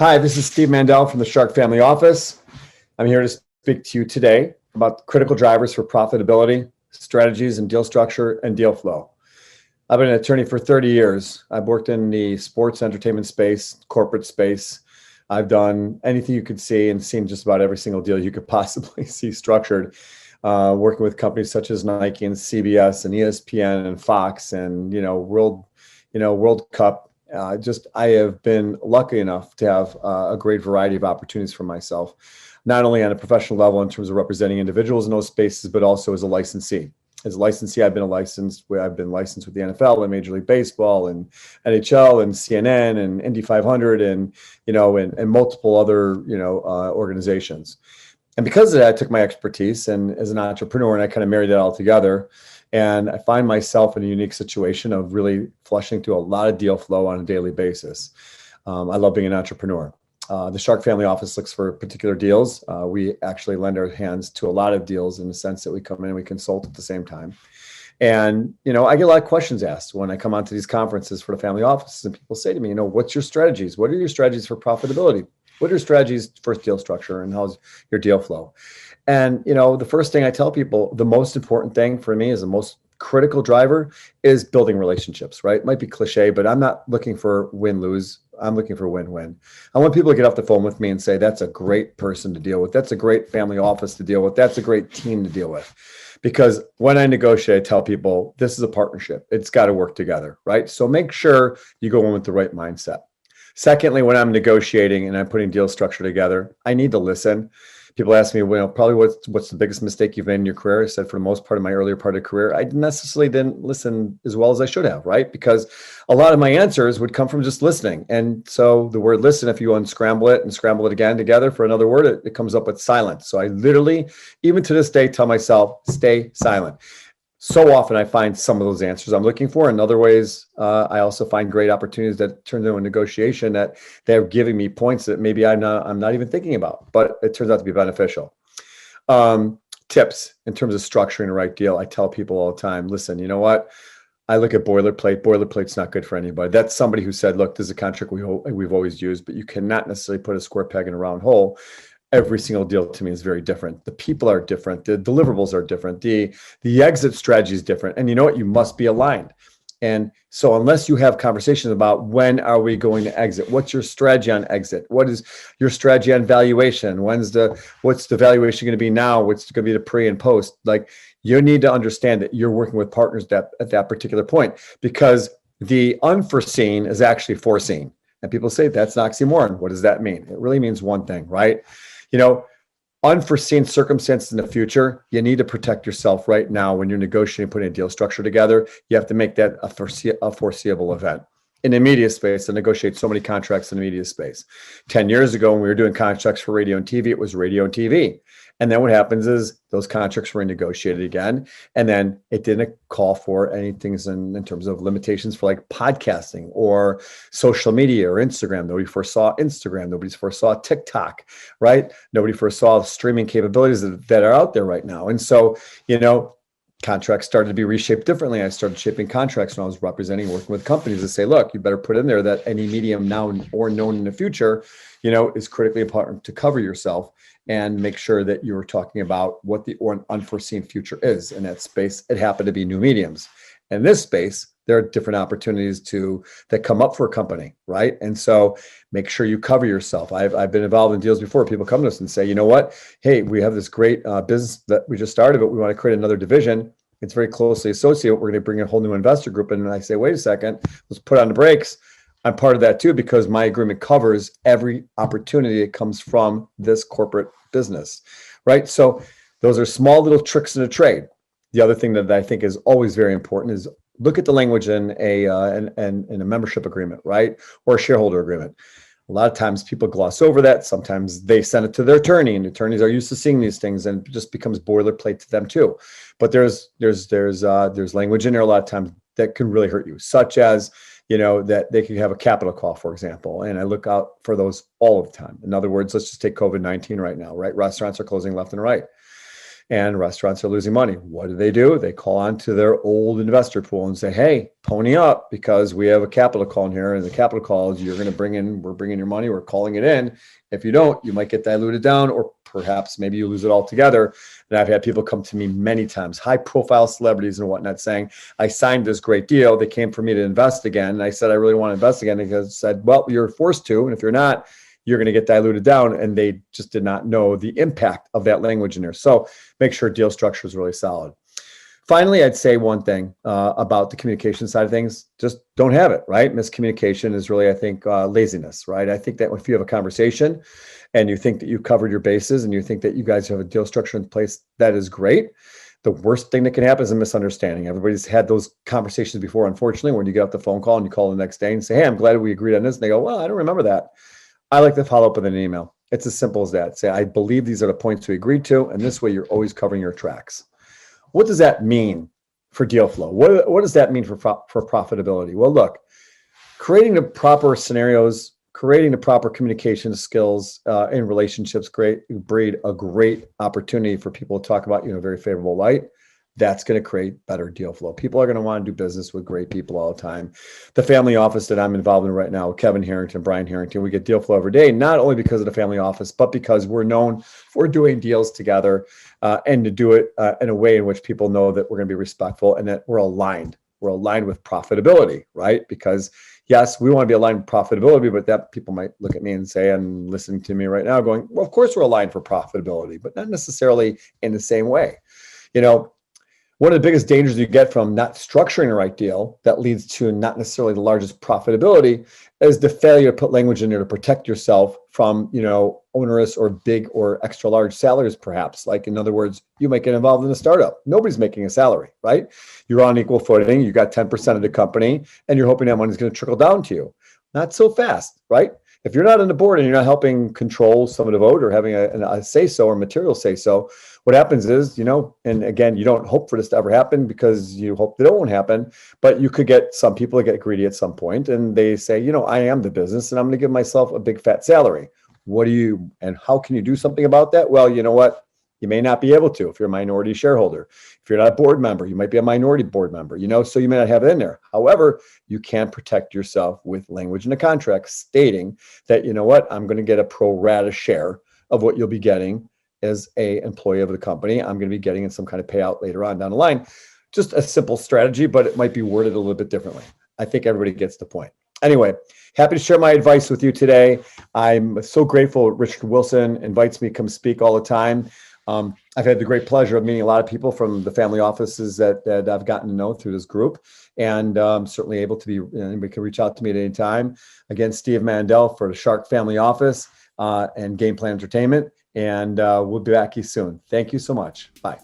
Hi, this is Steve Mandel from the Shark Family Office. I'm here to speak to you today about critical drivers for profitability, strategies and deal structure and deal flow. I've been an attorney for 30 years. I've worked in the sports entertainment space, corporate space. I've done anything you could see and seen just about every single deal you could possibly see structured, working with companies such as Nike and CBS and ESPN and Fox and, World Cup. I have been lucky enough to have a great variety of opportunities for myself, not only on a professional level in terms of representing individuals in those spaces, but also as a licensee. As a licensee, I've been licensed with the NFL and Major League Baseball and NHL and CNN and Indy 500 and multiple other organizations. And because of that, I took my expertise and as an entrepreneur, and I kind of married that all together. And I find myself in a unique situation of really flushing through a lot of deal flow on a daily basis. I love being an entrepreneur. The Shark Family Office looks for particular deals. We actually lend our hands to a lot of deals in the sense that we come in and we consult at the same time. And, I get a lot of questions asked when I come onto these conferences for the family offices, and people say to me, what's your strategies? What are your strategies for profitability? What are your strategies for deal structure and how's your deal flow? And, the first thing I tell people, the most important thing for me is the most critical driver is building relationships, right? It might be cliche, but I'm not looking for win-lose. I'm looking for win-win. I want people to get off the phone with me and say, that's a great person to deal with. That's a great family office to deal with. That's a great team to deal with. Because when I negotiate, I tell people, this is a partnership. It's got to work together, right? So make sure you go in with the right mindset. Secondly, when I'm negotiating and I'm putting deal structure together, I need to listen. People ask me, probably what's the biggest mistake you've made in your career? I said, for the most part of my earlier part of career, I necessarily didn't listen as well as I should have, right? Because a lot of my answers would come from just listening. And so the word listen, if you unscramble it and scramble it again together for another word, it comes up with silence. So I literally, even to this day, tell myself, stay silent. So often I find some of those answers I'm looking for. In other ways, I also find great opportunities that turn into a negotiation that they're giving me points that maybe I'm not even thinking about, but it turns out to be beneficial. Tips in terms of structuring the right deal. I tell people all the time, listen, you know what? I look at boilerplate. Boilerplate's not good for anybody. That's somebody who said, look, this is a contract we've always used, but you cannot necessarily put a square peg in a round hole. Every single deal to me is very different. The people are different. The deliverables are different. The exit strategy is different. And you know what? You must be aligned. And so unless you have conversations about when are we going to exit, what's your strategy on exit? What is your strategy on valuation? What's the valuation going to be now? What's going to be the pre and post? Like, you need to understand that you're working with partners at that particular point, because the unforeseen is actually foreseen. And people say that's an oxymoron. What does that mean? It really means one thing, right? Unforeseen circumstances in the future, you need to protect yourself right now when you're negotiating, putting a deal structure together. You have to make that a foreseeable event. In the media space, I negotiate so many contracts in the media space. 10 years ago, when we were doing contracts for radio and TV, it was radio and TV. And then what happens is those contracts were renegotiated again. And then it didn't call for anything in terms of limitations for like podcasting or social media or Instagram. Nobody foresaw Instagram. Nobody foresaw TikTok, right? Nobody foresaw the streaming capabilities that are out there right now. And so, contracts started to be reshaped differently. I started shaping contracts when I was working with companies to say, look, you better put in there that any medium now or known in the future, is critically important to cover yourself and make sure that you're talking about what the unforeseen future is. In that space, it happened to be new mediums. In this space, there are different opportunities that come up for a company, right? And so make sure you cover yourself. I've been involved in deals before. People come to us and say, you know what? Hey, we have this great business that we just started, but we want to create another division. It's very closely associated. We're going to bring a whole new investor group in. And I say, wait a second, let's put on the brakes. I'm part of that too, because my agreement covers every opportunity that comes from this corporate business, right? So those are small little tricks in a trade. The other thing that I think is always very important is look at the language in a membership agreement, right? Or a shareholder agreement. A lot of times people gloss over that. Sometimes they send it to their attorney, and attorneys are used to seeing these things, and it just becomes boilerplate to them too. But there's language in there a lot of times that can really hurt you, such as that they could have a capital call, for example. And I look out for those all of the time. In other words, let's just take COVID-19 right now, right? Restaurants are closing left and right. and restaurants are losing money. What do? They call on to their old investor pool and say, hey, pony up because we have a capital call in here. And the capital call is we're bringing your money, we're calling it in. If you don't, you might get diluted down, or perhaps maybe you lose it altogether. And I've had people come to me many times, high profile celebrities and whatnot, saying, I signed this great deal. They came for me to invest again. And I said, I really want to invest again. Because I said, well, you're forced to. And if you're not, you're going to get diluted down. And they just did not know the impact of that language in there. So make sure deal structure is really solid. Finally, I'd say one thing about the communication side of things, just don't have it, right? Miscommunication is really, I think, laziness, right? I think that if you have a conversation and you think that you've covered your bases and you think that you guys have a deal structure in place, that is great. The worst thing that can happen is a misunderstanding. Everybody's had those conversations before, unfortunately, when you get off the phone call and you call the next day and say, hey, I'm glad we agreed on this. And they go, well, I don't remember that. I like to follow up with an email. It's as simple as that. Say, I believe these are the points we agreed to. And this way you're always covering your tracks. What does that mean for deal flow? What does that mean for profitability? Well, look, creating the proper scenarios, creating the proper communication skills in relationships breed a great opportunity for people to talk about you in a very favorable light. That's going to create better deal flow. People are going to want to do business with great people all the time. The family office that I'm involved in right now, Kevin Harrington, Brian Harrington, we get deal flow every day, not only because of the family office, but because we're known for doing deals together and to do it in a way in which people know that we're going to be respectful and that we're aligned. We're aligned with profitability, right? Because yes, we want to be aligned with profitability, but that people might look at me and say, and listening to me right now going, well, of course we're aligned for profitability, but not necessarily in the same way. You know, one of the biggest dangers you get from not structuring the right deal that leads to not necessarily the largest profitability is the failure to put language in there to protect yourself from, onerous or big or extra large salaries, perhaps. Like, in other words, you might get involved in a startup. Nobody's making a salary, right? You're on equal footing. You got 10% of the company and you're hoping that money's going to trickle down to you. Not so fast, right? If you're not on the board and you're not helping control some of the vote or having a say-so or material say-so, what happens is, and again, you don't hope for this to ever happen because you hope that it won't happen, but you could get some people that get greedy at some point and they say, I am the business and I'm going to give myself a big fat salary. And how can you do something about that? Well, you know what? You may not be able to if you're a minority shareholder. If you're not a board member, you might be a minority board member, so you may not have it in there. However, you can protect yourself with language in the contract stating that, I'm going to get a pro rata share of what you'll be getting as a employee of the company. I'm going to be getting in some kind of payout later on down the line. Just a simple strategy, but it might be worded a little bit differently. I think everybody gets the point. Anyway, happy to share my advice with you today. I'm so grateful Richard Wilson invites me to come speak all the time. I've had the great pleasure of meeting a lot of people from the family offices that I've gotten to know through this group, and certainly able to be, anybody can reach out to me at any time. Again, Steve Mandel for the Shark Family Office and Game Plan Entertainment, and we'll be back soon. Thank you so much. Bye.